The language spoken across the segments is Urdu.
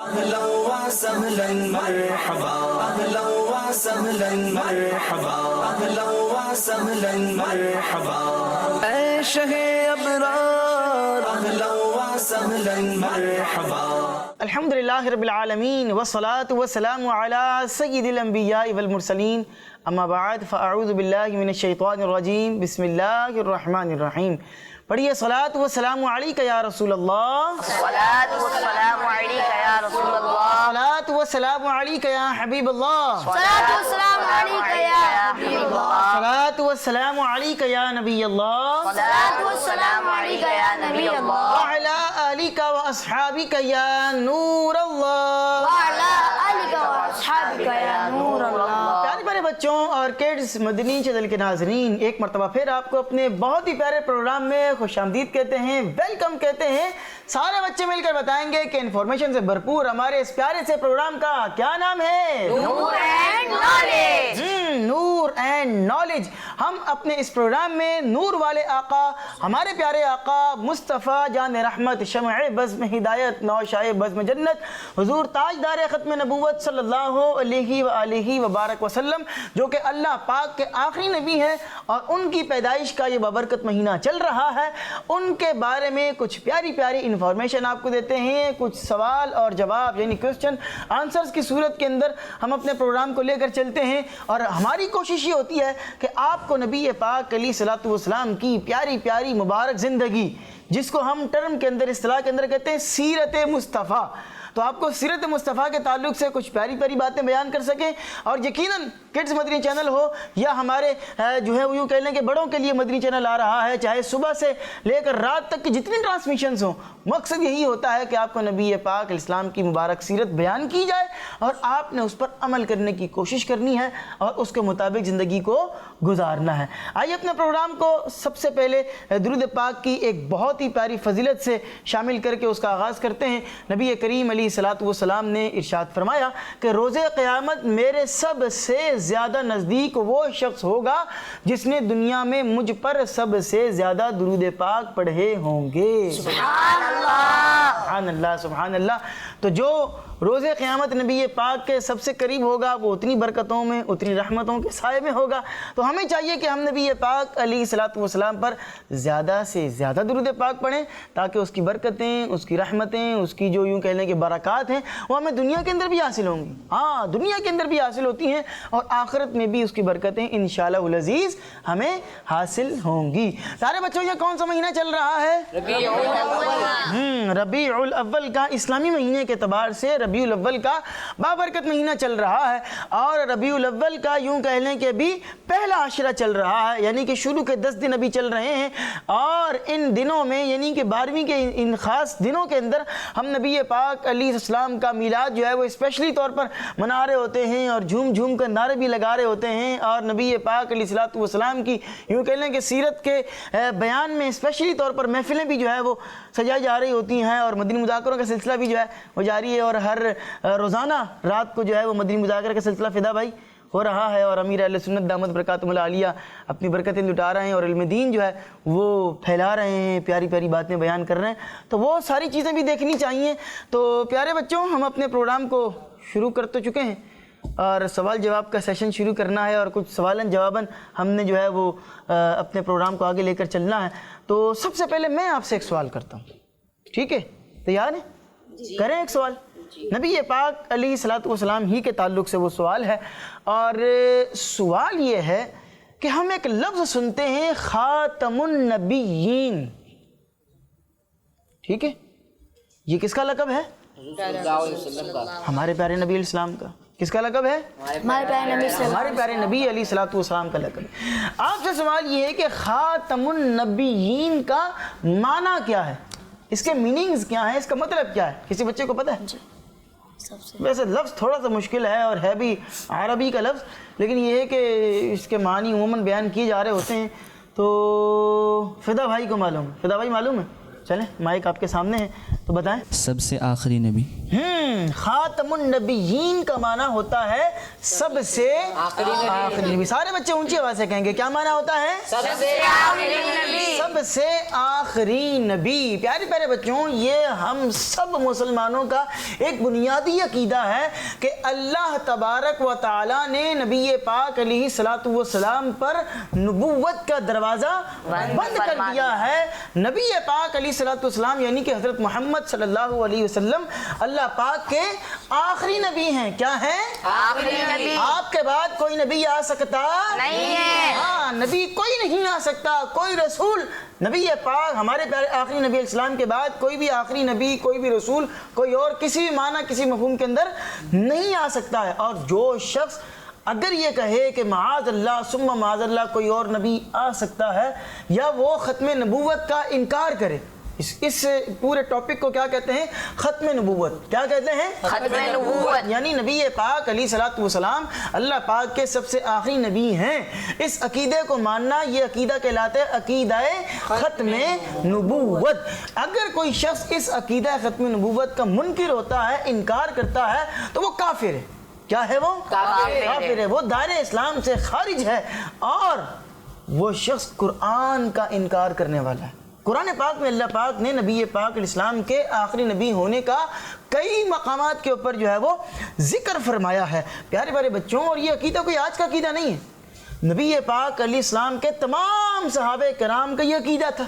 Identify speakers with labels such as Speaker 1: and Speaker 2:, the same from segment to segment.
Speaker 1: أهلا وسهلا مرحبا أهلا وسهلا مرحبا أهلا وسهلا مرحبا اے شہ ابرار أهلا وسهلا مرحبا.
Speaker 2: الحمدللہ رب العالمین والصلاة والسلام علی سید الانبیاء والمرسلین اما بعد فاعوذ باللہ من الشیطان الرجیم بسم اللہ الرحمن الرحیم. پڑھیے صلاۃ والسلام علیک یا رسول اللہ،
Speaker 3: صلاۃ والسلام علیک یا رسول اللہ،
Speaker 2: صلاۃ والسلام علیک یا حبیب اللہ،
Speaker 3: صلاۃ والسلام علیک یا حبیب اللہ،
Speaker 2: صلاۃ والسلام علیک یا نبی اللہ،
Speaker 3: صلاۃ والسلام علیک یا نبی اللہ،
Speaker 2: وعلی آلک واصحابک یا نور اللہ.
Speaker 3: وعلی آلک واصحابک یا نور اللہ.
Speaker 2: پیارے پیارے بچوں اور کڈز مدنی چینل کے ناظرین، ایک مرتبہ پھر آپ کو اپنے بہت ہی پیارے پروگرام میں خوش آمدید کہتے ہیں، ویلکم کہتے ہیں. سارے بچے مل کر بتائیں گے کہ انفارمیشن سے بھرپور ہمارے اس پیارے سے پروگرام کا کیا نام ہے؟
Speaker 3: Noor and knowledge.
Speaker 2: Noor and knowledge. ہم اپنے اس پروگرام میں نور والے آقا، ہمارے پیارے آقا مصطفیٰ جان رحمت، شمع بزم ہدایت، نوشائے بزم جنت، حضور تاجدار ختم نبوت صلی اللہ علیہ وآلہ وبارک وسلم، جو کہ اللہ پاک کے آخری نبی ہیں اور ان کی پیدائش کا یہ بابرکت مہینہ چل رہا ہے، ان کے بارے میں کچھ پیاری پیاری انفارمیشن آپ کو دیتے ہیں. کچھ سوال اور جواب یعنی کوسچن آنسرز کی صورت کے اندر ہم اپنے پروگرام کو لے کر چلتے ہیں، اور ہماری کوشش یہ ہوتی ہے کہ آپ کو نبی پاک علیہ الصلوۃ والسلام کی پیاری پیاری مبارک زندگی، جس کو ہم ٹرم کے اندر اصطلاح کے اندر کہتے ہیں سیرت مصطفیٰ، تو آپ کو سیرت مصطفیٰ کے تعلق سے کچھ پیاری پیاری باتیں بیان کر سکیں. اور یقیناً کڈز مدنی چینل ہو یا ہمارے جو ہے وہ یوں کہہ لیں کہ بڑوں کے لیے مدنی چینل آ رہا ہے، چاہے صبح سے لے کر رات تک کی جتنی ٹرانسمیشنز ہوں، مقصد یہی ہوتا ہے کہ آپ کو نبی پاک علیہ السلام کی مبارک سیرت بیان کی جائے اور آپ نے اس پر عمل کرنے کی کوشش کرنی ہے اور اس کے مطابق زندگی کو گزارنا ہے. آئیے اپنے پروگرام کو سب سے پہلے درود پاک کی ایک بہت ہی پیاری فضیلت سے شامل کر کے اس کا آغاز کرتے ہیں. نبی کریم علیہ الصلوۃ والسلام نے ارشاد فرمایا کہ روز قیامت میرے سب سے زیادہ نزدیک وہ شخص ہوگا جس نے دنیا میں مجھ پر سب سے زیادہ درود پاک پڑھے ہوں گے.
Speaker 3: سبحان اللہ.
Speaker 2: سبحان اللہ سبحان اللہ. تو جو روز قیامت نبی پاک کے سب سے قریب ہوگا وہ اتنی برکتوں میں، اتنی رحمتوں کے سائے میں ہوگا. تو ہمیں چاہیے کہ ہم نبی پاک علیہ الصلوۃ والسلام پر زیادہ سے زیادہ درود پاک پڑھیں تاکہ اس کی برکتیں، اس کی رحمتیں، اس کی جو یوں کہنے کے برکات ہیں وہ ہمیں دنیا کے اندر بھی حاصل ہوں گی. ہاں، دنیا کے اندر بھی حاصل ہوتی ہیں اور آخرت میں بھی اس کی برکتیں انشاءاللہ العزیز ہمیں حاصل ہوں گی. سارے بچوں، یہ کون سا مہینہ چل رہا ہے؟ ربیع الاول کا اسلامی مہینے کے اعتبار سے ربیع الاول کا بابرکت مہینہ چل رہا ہے، اور ربیع الاول کا یوں کہہ لیں کہ ابھی پہلا عشرہ چل رہا ہے، یعنی کہ شروع کے 10 دن ابھی چل رہے ہیں. اور ان دنوں میں یعنی کہ 12ویں کے ان خاص دنوں کے اندر ہم نبی پاک علیہ السلام کا میلاد جو ہے وہ اسپیشلی طور پر منا رہے ہوتے ہیں اور جھوم جھوم کر نعرے بھی لگا رہے ہوتے ہیں. اور نبی پاک علیہ الصلوۃ والسلام کی یوں کہہ لیں کہ سیرت کے بیان میں اسپیشلی طور پر محفلیں بھی جو ہے وہ سجائی جا رہی ہوتی ہیں، اور مدنی مذاکروں کا سلسلہ بھی جو ہے وہ جاری ہے، اور ہر روزانہ رات کو جو ہے وہ مدنی مذاکرہ کا سلسلہ فدا بھائی ہو رہا ہے، اور امیر اہل سنت دامت برکاتہم العالیہ اپنی برکتیں لٹا رہے ہیں اور علم دین جو ہے وہ پھیلا رہے ہیں، پیاری پیاری باتیں بیان کر رہے ہیں. تو وہ ساری چیزیں بھی دیکھنی چاہیے. تو پیارے بچوں، ہم اپنے پروگرام کو شروع کر تو چکے ہیں اور سوال جواب کا سیشن شروع کرنا ہے، اور کچھ سوالن جواباً ہم نے جو ہے وہ اپنے پروگرام کو آگے لے کر چلنا ہے. تو سب سے پہلے میں آپ سے ایک سوال کرتا ہوں، ٹھیک ہے؟ تیار ہیں؟ کریں ایک سوال. نبی پاک علیہ الصلوۃ والسلام ہی کے تعلق سے وہ سوال ہے، اور سوال یہ ہے کہ ہم ایک لفظ سنتے ہیں خاتم النبیین، ٹھیک ہے؟ یہ کس کا لقب ہے؟ ہمارے پیارے نبی علیہ السلام کا. کس کا لقب ہے؟ ہمارے پیارے نبی علیہ الصلوۃ والسلام کا لقب ہے. آپ سے سوال یہ ہے کہ خاتم النبیین کا معنی کیا ہے، اس کے میننگز کیا ہیں، اس کا مطلب کیا ہے؟ کسی بچے کو پتہ ہے؟ ویسے لفظ تھوڑا سا مشکل ہے اور ہے بھی عربی کا لفظ، لیکن یہ ہے کہ اس کے معنی عموماً بیان کیے جا رہے ہوتے ہیں. تو فدا بھائی کو معلوم ہے؟ فدا بھائی معلوم ہے؟ چلیں مائک آپ کے سامنے ہے تو بتائیں.
Speaker 4: سب سے آخری نبی.
Speaker 2: خاتم النبیین کا معنی ہوتا ہے سب سے آخری نبی. سارے بچے اونچی آواز سے کہیں گے کیا معنی ہوتا ہے؟
Speaker 3: سب سے آخری نبی.
Speaker 2: سب سے آخری نبی. پیارے پیارے بچوں، یہ ہم سب مسلمانوں کا ایک بنیادی عقیدہ ہے کہ اللہ تبارک و تعالی نے نبی پاک علیہ الصلوۃ والسلام پر نبوت کا دروازہ بند کر دیا ہے. نبی پاک علیہ الصلوۃ والسلام یعنی کہ حضرت محمد صلی اللہ علیہ وسلم اللہ پاک کے آخری نبی ہیں. کیا ہیں؟
Speaker 3: آخری نبی.
Speaker 2: آپ کے بعد کوئی نبی آ سکتا
Speaker 3: نہیں ہے.
Speaker 2: ہاں، نبی کوئی نہیں آ سکتا، کوئی رسول. نبی پاک ہمارے پیارے آخری نبی علیہ السلام کے بعد کوئی بھی آخری نبی، کوئی بھی رسول، کوئی اور کسی بھی معنی کسی مفہوم کے اندر نہیں آ سکتا ہے. اور جو شخص اگر یہ کہے کہ معاذ اللہ ثم معاذ اللہ کوئی اور نبی آ سکتا ہے، یا وہ ختم نبوت کا انکار کرے، اس پورے ٹاپک کو کیا کہتے ہیں؟ ختم نبوت. کیا کہتے ہیں؟
Speaker 3: ختم نبوت.
Speaker 2: یعنی نبی پاک علیہ الصلوۃ والسلام اللہ پاک کے سب سے آخری نبی ہیں. اس عقیدے کو ماننا یہ عقیدہ کہلاتا ہے عقیدہ ختم نبوت. اگر کوئی شخص اس عقیدہ ختم نبوت کا منکر ہوتا ہے، انکار کرتا ہے، تو وہ کافر ہے. کیا ہے وہ؟ کافر ہے. وہ دائرہ اسلام سے خارج ہے، اور وہ شخص قرآن کا انکار کرنے والا ہے. قرآن پاک میں اللہ پاک نے نبی پاک علیہ السلام کے آخری نبی ہونے کا کئی مقامات کے اوپر جو ہے وہ ذکر فرمایا ہے. پیارے پیارے بچوں، اور یہ عقیدہ کوئی آج کا عقیدہ نہیں ہے. نبی پاک علیہ السلام کے تمام صحابہ کرام کا یہ عقیدہ تھا،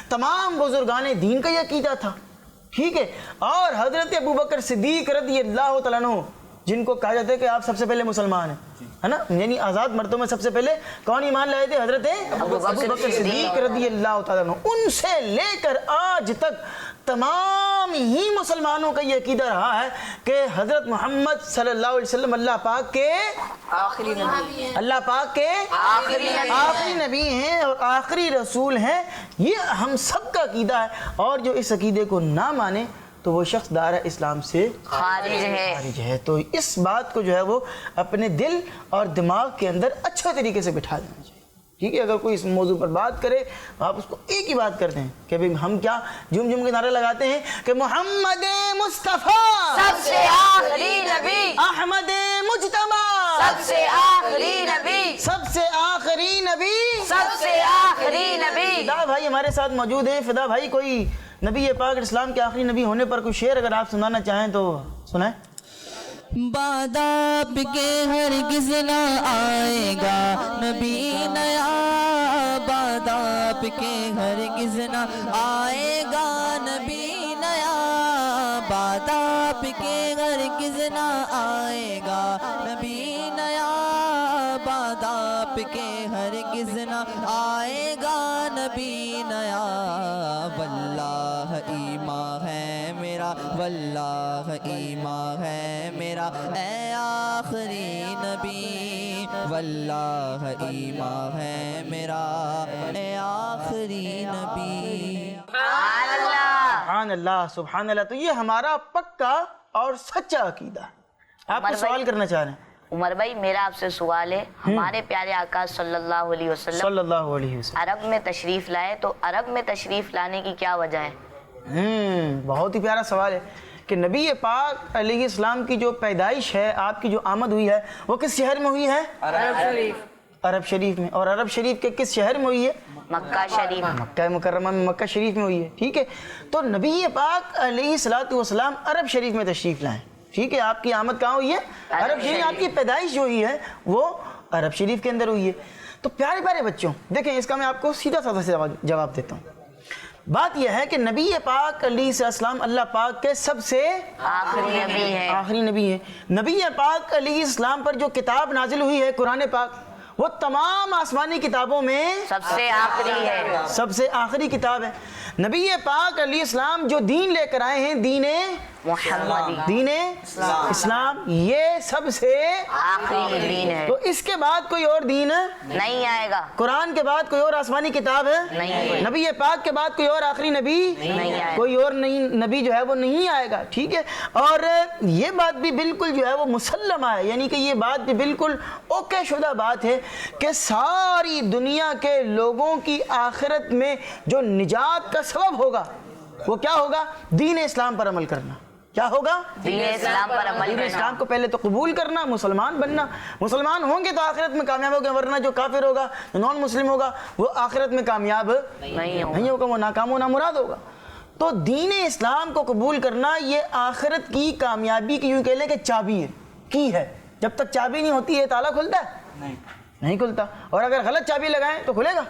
Speaker 2: تمام بزرگان دین کا یہ عقیدہ تھا. ٹھیک ہے. اور حضرت ابوبکر صدیق رضی اللہ تعالیٰ عنہ، جن کو کہا جاتا ہے کہ آپ سب سے پہلے مسلمان ہیں، ہے نا، یعنی آزاد مردوں میں سب سے پہلے کون ایمان لائے تھے؟ حضرت ابوبکر صدیق رضی اللہ تعالیٰ عنہ. ان سے لے کر آج تک تمام ہی مسلمانوں کا یہ عقیدہ رہا ہے کہ حضرت محمد صلی اللہ علیہ وسلم اللہ پاک کے
Speaker 3: آخری نبی.
Speaker 2: اللہ پاک کے آخری نبی ہیں اور آخری رسول ہیں. یہ ہم سب کا عقیدہ ہے. اور جو اس عقیدے کو نہ مانے تو وہ شخص دائرہ اسلام سے
Speaker 3: خارج ہے.
Speaker 2: تو اس بات کو جو ہے وہ اپنے دل اور دماغ کے اندر اچھے طریقے سے بٹھا دینا چاہیے. ٹھیک ہے. اگر کوئی اس موضوع پر بات کرے تو آپ اس کو ایک ہی بات کرتے ہیں کہ بھئی ہم کیا جم جم کے نعرے لگاتے ہیں کہ محمد مصطفیٰ
Speaker 3: سب سے آخری نبی.
Speaker 2: احمد مجتبی
Speaker 3: سب سے آخری نبی.
Speaker 2: سب سے آخری نبی.
Speaker 3: سب سے آخری نبی.
Speaker 2: فدا بھائی ہمارے ساتھ موجود ہیں. فدا بھائی کوئی نبی پاک اسلام کے آخری نبی ہونے پر کوئی شعر اگر آپ سنانا چاہیں تو سنائیں.
Speaker 4: بعد آپ کے ہرگز نہ آئے گا نبی نیا، بعد آپ کے ہرگز نہ آئے گا نبی نیا، بعد آپ کے ہرگز نہ آئے گا نبی نیا، بعد آپ کے ہرگز نہ آئے گا نبی نیا. واللہ ایمان ہے میرا، واللہ ایمان ہے میرا اے آخری نبی، واللہ ایمان ہے میرا اے آخری نبی.
Speaker 2: سبحان اللہ سبحان اللہ. تو یہ ہمارا پکا اور سچا عقیدہ ہے. آپ کو سوال کرنا چاہ رہے ہیں
Speaker 3: عمر بھائی، میرا آپ سے سوال ہے. ہمارے پیارے آقا صلی اللہ علیہ وسلم
Speaker 2: صلی اللہ علیہ وسلم
Speaker 3: عرب میں تشریف لائے، تو عرب میں تشریف لانے کی کیا وجہ ہے؟
Speaker 2: بہت ہی پیارا سوال ہے کہ نبی پاک علیہ السلام کی جو پیدائش ہے، آپ کی جو آمد ہوئی ہے، وہ کس شہر میں ہوئی ہے؟ عرب شریف میں. اور عرب شریف کے کس شہر میں ہوئی ہے؟
Speaker 3: مکہ شریف.
Speaker 2: مکہ مکرمہ میں، مکہ شریف میں ہوئی ہے. ٹھیک ہے. تو نبی پاک علیہ الصلوۃ والسلام عرب شریف میں تشریف لائیں. ٹھیک ہے. آپ کی آمد کہاں ہوئی ہے؟ عرب شریف. آپ کی پیدائش جو ہوئی ہے وہ عرب شریف کے اندر ہوئی ہے. تو پیارے پیارے بچوں دیکھیں، اس کا میں آپ کو سیدھا سادہ سے جواب دیتا ہوں. بات یہ ہے کہ نبی پاک علیہ السلام اللہ پاک کے سب سے
Speaker 3: آخری نبی ہے.
Speaker 2: آخری نبی ہے. نبی پاک علیہ السلام پر جو کتاب نازل ہوئی ہے قرآن پاک، وہ تمام آسمانی کتابوں میں
Speaker 3: سب سے آخری ہے.
Speaker 2: سب سے آخری کتاب ہے. نبی پاک علیہ السلام جو دین لے کر آئے ہیں، دین
Speaker 3: محمدی،
Speaker 2: دین اسلام، یہ سب سے
Speaker 3: آخری دین ہے.
Speaker 2: تو اس کے بعد کوئی اور دین
Speaker 3: نہیں آئے گا.
Speaker 2: قرآن کے بعد کوئی اور آسمانی کتاب ہے
Speaker 3: نہیں.
Speaker 2: نبی پاک کے بعد کوئی اور آخری نبی
Speaker 3: نہیں آئے.
Speaker 2: کوئی اور نبی جو ہے وہ نہیں آئے گا. ٹھیک ہے. اور یہ بات بھی بالکل جو ہے وہ مسلمہ ہے، یعنی کہ یہ بات بھی بالکل اوکے شدہ بات ہے کہ ساری دنیا کے لوگوں کی آخرت میں جو نجات کا سبب ہوگا وہ کیا ہوگا؟ دین اسلام پر عمل کرنا. کیا ہوگا؟
Speaker 3: دین اسلام پر عمل
Speaker 2: دین
Speaker 3: کرنا۔
Speaker 2: اسلام کو پہلے تو قبول کرنا، مسلمان بننا. مسلمان ہوں گے تو آخرت میں کامیاب ہوگا، ورنہ جو کافر ہوگا، جو نان مسلم ہوگا، وہ آخرت میں کامیاب نہیں ہوگا، وہ ناکام و نامراد ہوگا. تو دین اسلام کو قبول کرنا یہ آخرت کی کامیابی کی یوں کہہ لیں کہ چابی ہے. جب تک چابی نہیں ہوتی ہے تالا کھلتا ہے؟ نہیں کھلتا. اور اگر غلط چابی لگائیں تو کھلے گا؟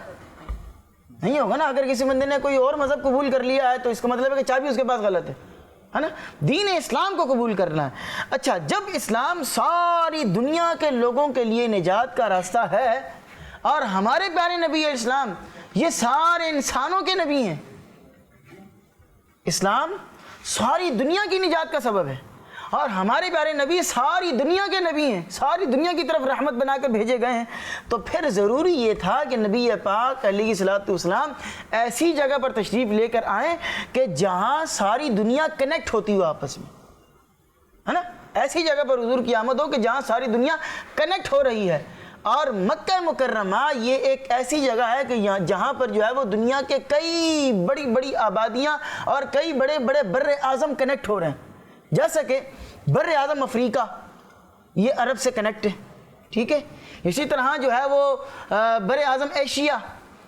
Speaker 2: نہیں ہوگا نا. اگر کسی بندے نے کوئی اور مذہب قبول کر لیا ہے تو اس کا مطلب ہے کہ چابی اس کے پاس غلط ہے نا. دین اسلام کو قبول کرنا ہے. اچھا، جب اسلام ساری دنیا کے لوگوں کے لیے نجات کا راستہ ہے اور ہمارے پیارے نبی اسلام یہ سارے انسانوں کے نبی ہیں، اسلام ساری دنیا کی نجات کا سبب ہے اور ہمارے پیارے نبی ساری دنیا کے نبی ہیں، ساری دنیا کی طرف رحمت بنا کر بھیجے گئے ہیں، تو پھر ضروری یہ تھا کہ نبی پاک علیہ الصلوۃ والسلام ایسی جگہ پر تشریف لے کر آئیں کہ جہاں ساری دنیا کنیکٹ ہوتی ہو آپس میں، ہے نا. ایسی جگہ پر حضور کی آمد ہو کہ جہاں ساری دنیا کنیکٹ ہو رہی ہے. اور مکہ مکرمہ یہ ایک ایسی جگہ ہے کہ جہاں پر جو ہے وہ دنیا کے کئی بڑی بڑی آبادیاں اور کئی بڑے بڑے بر اعظم کنیکٹ ہو رہے ہیں. جیسا کہ بر اعظم افریقہ یہ عرب سے کنیکٹ ہے، ٹھیک ہے. اسی طرح جو ہے وہ بر اعظم ایشیا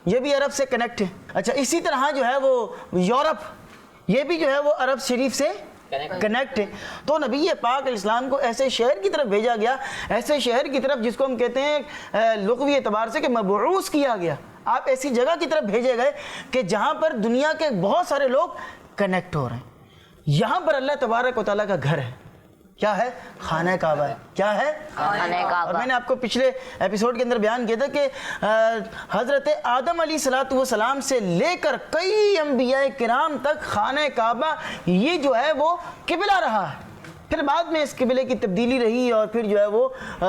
Speaker 2: یہ بھی عرب سے کنیکٹ ہے. اچھا، اسی طرح جو ہے وہ یورپ یہ بھی جو ہے وہ عرب شریف سے کنیکٹ ہے. تو نبی پاک علیہ السلام کو ایسے شہر کی طرف بھیجا گیا، ایسے شہر کی طرف جس کو ہم کہتے ہیں لغوی اعتبار سے کہ مبعوث کیا گیا. آپ ایسی جگہ کی طرف بھیجے گئے کہ جہاں پر دنیا کے بہت سارے لوگ کنیکٹ ہو رہے ہیں. یہاں پر اللہ تبارک و تعالیٰ کا گھر ہے. کیا ہے؟ خانہ کعبہ ہے. کیا ہے؟
Speaker 3: خانہ کعبہ.
Speaker 2: اور میں نے آپ کو پچھلے ایپیسوڈ کے اندر بیان کیا تھا کہ حضرت آدم علیہ الصلوۃ والسلام سے لے کر کئی انبیاء کرام تک خانہ کعبہ یہ جو ہے وہ قبلہ رہا ہے. پھر بعد میں اس قبلے کی تبدیلی رہی اور پھر جو ہے وہ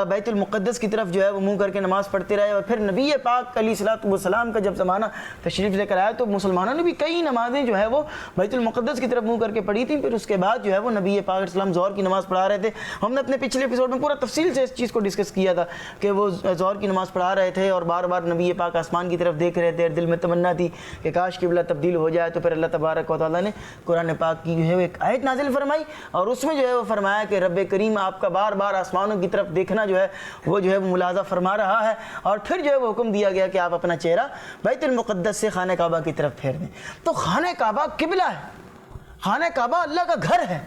Speaker 2: بیت المقدس کی طرف جو ہے وہ منہ کر کے نماز پڑھتے رہے. اور پھر نبی پاک علیہ الصلوۃ والسلام کا جب زمانہ تشریف لے کر آیا تو مسلمانوں نے بھی کئی نمازیں جو ہے وہ بیت المقدس کی طرف منہ کر کے پڑھی تھیں. پھر اس کے بعد جو ہے وہ نبی پاک علیہ السلام ظہر کی نماز پڑھا رہے تھے. ہم نے اپنے پچھلے ایپیسوڈ میں پورا تفصیل سے اس چیز کو ڈسکس کیا تھا کہ وہ ظہر کی نماز پڑھا رہے تھے اور بار بار نبی پاک آسمان کی طرف دیکھ رہے تھے. دل میں تمنا تھی کہ کاش قبلہ تبدیل ہو جائے. تو پھر اللہ تبارک و تعالیٰ نے قرآن پاک کی جو ہے وہ ایک آیت نازل فرمائی اور اس میں جو ہے وہ فرمایا کہ رب کریم آپ کا بار بار آسمانوں کی طرف دیکھنا جو ہے وہ ملاحظہ فرما رہا ہے. اور پھر جو ہے وہ حکم دیا گیا کہ آپ اپنا چہرہ بیت المقدس سے خانہ کعبہ کی طرف پھیر دیں. تو خانہ کعبہ قبلہ ہے، خانہ کعبہ اللہ کا گھر ہے،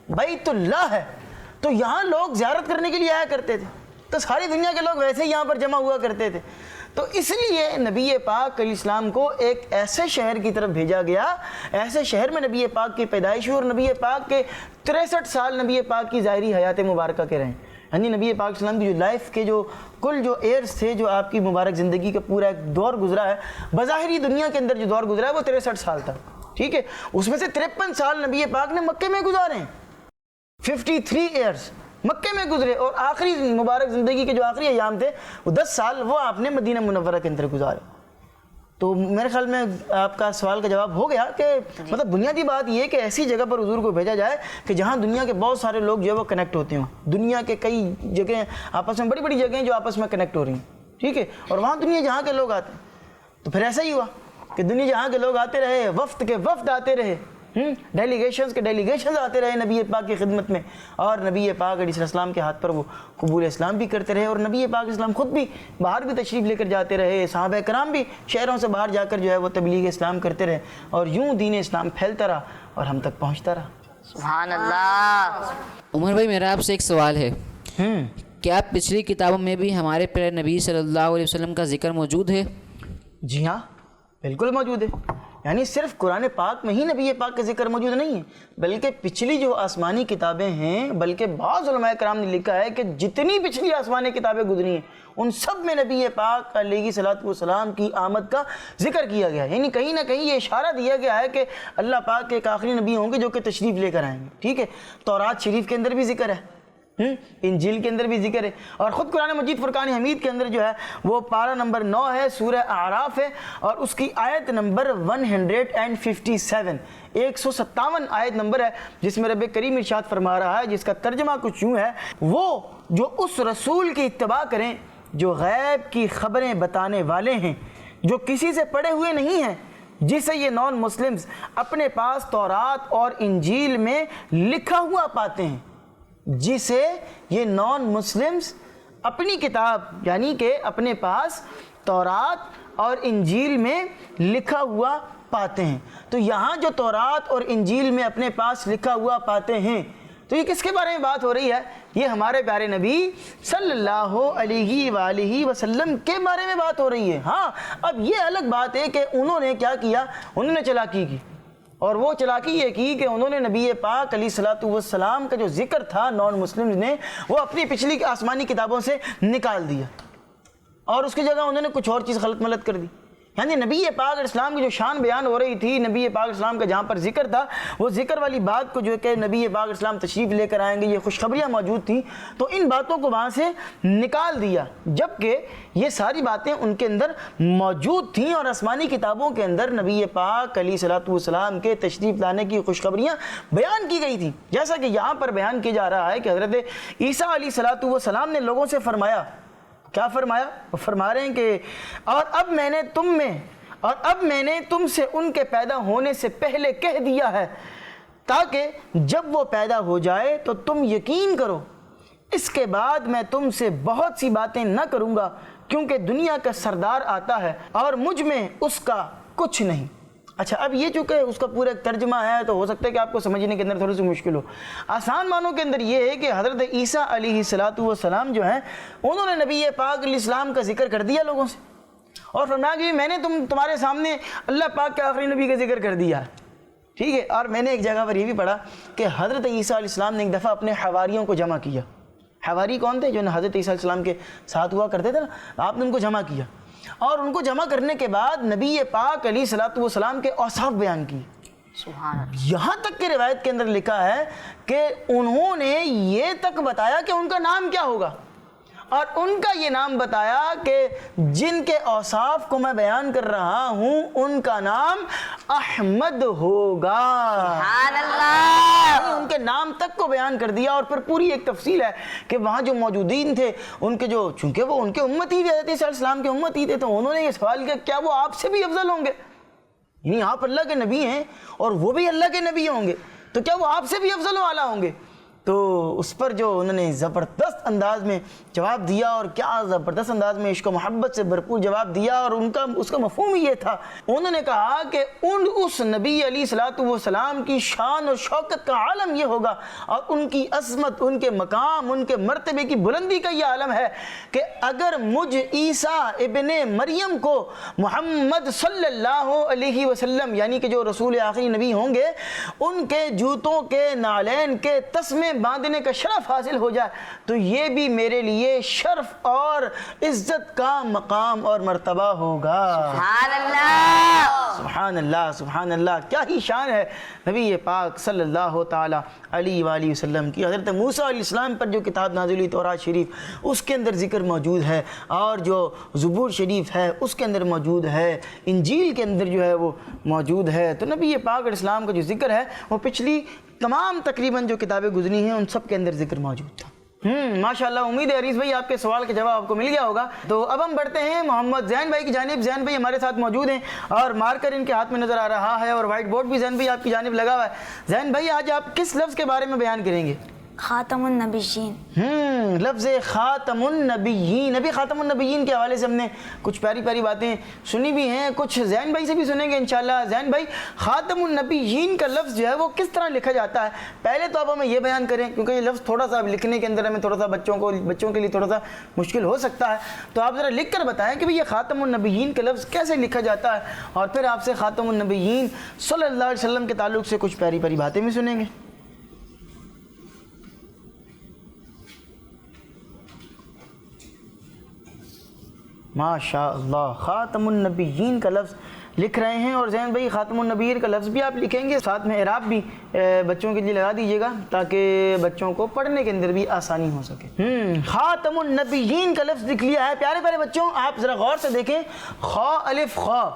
Speaker 2: بیت اللہ ہے. تو یہاں لوگ زیارت کرنے کے لیے آیا کرتے تھے. تو ساری دنیا کے لوگ ویسے ہی یہاں پر جمع ہوا کرتے تھے. تو اس لیے نبی پاک علیہ السلام کو ایک ایسے شہر کی طرف بھیجا گیا، ایسے شہر میں نبی پاک کی پیدائش ہوئی اور نبی پاک کے 63 سال نبی پاک کی ظاہری حیات مبارکہ کے رہے. یعنی نبی پاک علیہ السلام کی جو لائف کے جو کل جو ایئرز تھے، جو آپ کی مبارک زندگی کا پورا ایک دور گزرا ہے، بظاہری دنیا کے اندر جو دور گزرا ہے وہ 63 سال تھا، ٹھیک ہے. اس میں سے 53 سال نبی پاک نے مکے میں گزارے ہیں. 53 ایئرز مکے میں گزرے اور آخری مبارک زندگی کے جو آخری ایام تھے وہ 10 سال وہ آپ نے مدینہ منورہ کے اندر گزارے. تو میرے خیال میں آپ کا سوال کا جواب ہو گیا کہ مطلب بنیادی بات یہ کہ ایسی جگہ پر حضور کو بھیجا جائے کہ جہاں دنیا کے بہت سارے لوگ جو ہے وہ کنیکٹ ہوتے ہوں. دنیا کے کئی جگہیں آپس میں بڑی بڑی جگہیں جو آپس میں کنیکٹ ہو رہی ہیں، ٹھیک ہے. اور وہاں دنیا جہاں کے لوگ آتے ہیں. تو پھر ایسا ہی ہوا کہ دنیا جہاں کے لوگ آتے رہے، وفد کے وفد آتے رہے، ڈیلیگیشنز کے ڈیلیگیشنز آتے رہے نبی پاک کی خدمت میں. اور نبی پاک علیہ السلام کے ہاتھ پر وہ قبول اسلام بھی کرتے رہے. اور نبی پاک علیہ السلام خود بھی باہر بھی تشریف لے کر جاتے رہے. صحابہ کرام بھی شہروں سے باہر جا کر جو ہے وہ تبلیغ اسلام کرتے رہے. اور یوں دین اسلام پھیلتا رہا اور ہم تک پہنچتا رہا.
Speaker 3: سبحان اللہ.
Speaker 4: عمر بھائی، میرا آپ سے ایک سوال ہے. کیا پچھلی کتابوں میں بھی ہمارے پیارے نبی صلی اللہ علیہ وسلم کا ذکر موجود ہے؟
Speaker 2: جی ہاں، بالکل موجود ہے. یعنی صرف قرآن پاک میں ہی نبی پاک کا ذکر موجود نہیں ہے، بلکہ پچھلی جو آسمانی کتابیں ہیں، بلکہ بعض علماء کرام نے لکھا ہے کہ جتنی پچھلی آسمانی کتابیں گزری ہیں ان سب میں نبی پاک علیہ الصلوۃ والسلام کی آمد کا ذکر کیا گیا ہے. یعنی کہیں نہ کہیں یہ اشارہ دیا گیا ہے کہ اللہ پاک کے ایک آخری نبی ہوں گے جو کہ تشریف لے کر آئیں گے، ٹھیک ہے. تورات شریف کے اندر بھی ذکر ہے، انجیل کے اندر بھی ذکر ہے. اور خود قرآن مجید فرقان حمید کے اندر جو ہے وہ پارہ نمبر 9 ہے، سورہ اعراف ہے اور اس کی آیت نمبر 157 157 آیت نمبر ہے، جس میں رب کریم ارشاد فرما رہا ہے، جس کا ترجمہ کچھ یوں ہے: وہ جو اس رسول کی اتباع کریں جو غیب کی خبریں بتانے والے ہیں، جو کسی سے پڑھے ہوئے نہیں ہیں جسے یہ نان مسلمز اپنے پاس تورات اور انجیل میں لکھا ہوا پاتے ہیں، جسے یہ نان مسلمز اپنی کتاب یعنی کہ اپنے پاس تورات اور انجیل میں لکھا ہوا پاتے ہیں۔ تو یہاں جو تورات اور انجیل میں اپنے پاس لکھا ہوا پاتے ہیں، تو یہ کس کے بارے میں بات ہو رہی ہے؟ یہ ہمارے پیارے نبی صلی اللہ علیہ وآلہ وسلم کے بارے میں بات ہو رہی ہے۔ ہاں، اب یہ الگ بات ہے کہ انہوں نے کیا کیا، انہوں نے چلاکی کی، اور وہ چلاکی یہ کی کہ انہوں نے نبی پاک علیہ الصلوۃ والسلام کا جو ذکر تھا نان مسلمز نے، وہ اپنی پچھلی آسمانی کتابوں سے نکال دیا، اور اس کی جگہ انہوں نے کچھ اور چیز غلط ملت کر دی۔ یعنی نبی پاک علیہ السلام کی جو شان بیان ہو رہی تھی، نبی پاک علیہ السلام کا جہاں پر ذکر تھا، وہ ذکر والی بات کو جو کہ نبی پاک علیہ السلام تشریف لے کر آئیں گے، یہ خوشخبریاں موجود تھیں، تو ان باتوں کو وہاں سے نکال دیا، جبکہ یہ ساری باتیں ان کے اندر موجود تھیں، اور آسمانی کتابوں کے اندر نبی پاک علیہ الصلوۃ والسلام کے تشریف لانے کی خوشخبریاں بیان کی گئی تھیں، جیسا کہ یہاں پر بیان کیا جا رہا ہے کہ حضرت عیسیٰ علیہ الصلوۃ والسلام نے لوگوں سے فرمایا، کیا فرمایا؟ وہ فرما رہے ہیں کہ اور اب میں نے تم سے ان کے پیدا ہونے سے پہلے کہہ دیا ہے، تاکہ جب وہ پیدا ہو جائے تو تم یقین کرو، اس کے بعد میں تم سے بہت سی باتیں نہ کروں گا، کیونکہ دنیا کا سردار آتا ہے اور مجھ میں اس کا کچھ نہیں۔ اچھا، اب یہ چونکہ اس کا پورا ایک ترجمہ ہے، تو ہو سکتا ہے کہ آپ کو سمجھنے کے اندر تھوڑی سی مشکل ہو۔ آسان معنوں کے اندر یہ ہے کہ حضرت عیسیٰ علیہ الصلوۃ والسلام جو ہیں، انہوں نے نبی پاک علیہ السلام کا ذکر کر دیا لوگوں سے، اور فرمایا کہ میں نے تمہارے سامنے اللہ پاک کے آخری نبی کا ذکر کر دیا، ٹھیک ہے۔ اور میں نے ایک جگہ پر یہ بھی پڑھا کہ حضرت عیسیٰ علیہ السلام نے ایک دفعہ اپنے حواریوں کو جمع کیا۔ حواری کون تھے؟ جو حضرت عیسیٰ علیہ السلام کے ساتھ ہوا کرتے تھے نا، آپ نے ان کو جمع کیا، اور ان کو جمع کرنے کے بعد نبی پاک علیہ الصلوۃ والسلام کے اوصاف بیان کیے۔
Speaker 3: سبحان اللہ۔
Speaker 2: یہاں تک کہ روایت کے اندر لکھا ہے کہ انہوں نے یہ تک بتایا کہ ان کا نام کیا ہوگا، اور ان کا یہ نام بتایا کہ جن کے اوصاف کو میں بیان کر رہا ہوں ان کا نام احمد ہوگا۔
Speaker 3: سبحان اللہ۔
Speaker 2: ان کے نام تک کو بیان کر دیا، اور پھر پوری ایک تفصیل ہے کہ وہاں جو موجودین تھے ان کے جو، چونکہ وہ ان کے امتی تھے، حضرت عیسیٰ علیہ السلام کے امتی تھے، تو انہوں نے یہ سوال کیا کیا وہ آپ سے بھی افضل ہوں گے؟ یعنی آپ اللہ کے نبی ہیں اور وہ بھی اللہ کے نبی ہوں گے، تو کیا وہ آپ سے بھی افضل و اعلیٰ ہوں گے؟ تو اس پر جو انہوں نے زبردست انداز میں جواب دیا، اور کیا زبردست انداز میں عشق و محبت سے بھرپور جواب دیا، اور اس کا مفہوم یہ تھا، انہوں نے کہا کہ اس نبی علیہ الصلوۃ والسلام کی شان اور شوکت کا عالم یہ ہوگا، اور ان کی عظمت، ان کے مقام، ان کے مرتبے کی بلندی کا یہ عالم ہے کہ اگر مجھ عیسیٰ ابن مریم کو محمد صلی اللہ علیہ وسلم، یعنی کہ جو رسول آخری نبی ہوں گے، ان کے جوتوں کے، نالین کے تسمے باندھنے کا شرف حاصل ہو جائے، تو یہ بھی میرے لیے شرف اور عزت کا مقام اور مرتبہ ہوگا۔
Speaker 3: سبحان اللہ۔
Speaker 2: سبحان اللہ، سبحان اللہ، کیا ہی شان ہے نبی پاک صلی اللہ تعالی علیہ وآلہ وسلم کی۔ حضرت موسیٰ علیہ السلام پر جو کتاب نازل ہوئی تورات شریف، اس کے اندر ذکر موجود ہے، اور جو زبور شریف ہے اس کے اندر موجود ہے، انجیل کے اندر جو ہے وہ موجود ہے۔ تو نبی پاک علیہ السلام کا جو ذکر ہے وہ پچھلی تمام تقریباً جو کتابیں گزری ہیں ان سب کے اندر ذکر موجود تھا۔ ماشاءاللہ، امید ہے عریض بھائی آپ کے سوال کا جواب آپ کو مل گیا ہوگا۔ تو اب ہم بڑھتے ہیں محمد زین بھائی کی جانب۔ زین بھائی ہمارے ساتھ موجود ہیں، اور مارکر ان کے ہاتھ میں نظر آ رہا ہے، اور وائٹ بورڈ بھی زین بھائی آپ کی جانب لگا ہوا ہے۔ زین بھائی، آج آپ کس لفظ کے بارے میں بیان کریں گے؟
Speaker 5: خاتم النبیین۔
Speaker 2: لفظ خاتم النبیین، نبی خاتم النبیین کے حوالے سے ہم نے کچھ پیاری پیاری باتیں سنی بھی ہیں، کچھ زین بھائی سے بھی سنیں گے انشاءاللہ۔ زین بھائی، خاتم النبیین کا لفظ جو ہے وہ کس طرح لکھا جاتا ہے؟ پہلے تو آپ ہمیں یہ بیان کریں، کیونکہ یہ لفظ تھوڑا سا لکھنے کے اندر ہمیں تھوڑا سا بچوں کے لیے تھوڑا سا مشکل ہو سکتا ہے، تو آپ ذرا لکھ کر بتائیں کہ یہ خاتم النبیین کا لفظ کیسے لکھا جاتا ہے، اور پھر آپ سے خاتم النبیین صلی اللہ علیہ وسلم کے تعلق سے کچھ پیاری پیاری باتیں بھی سنیں گے۔ ماشاء اللہ، خاتم النبیین کا لفظ لکھ رہے ہیں، اور زین بھائی خاتم النبیین کا لفظ بھی آپ لکھیں گے، ساتھ میں اعراب بھی بچوں کے لیے لگا دیجیے گا تاکہ بچوں کو پڑھنے کے اندر بھی آسانی ہو سکے۔ خاتم النبیین کا لفظ لکھ لیا ہے۔ پیارے پیارے بچوں، آپ ذرا غور سے دیکھیں، خا الف خا،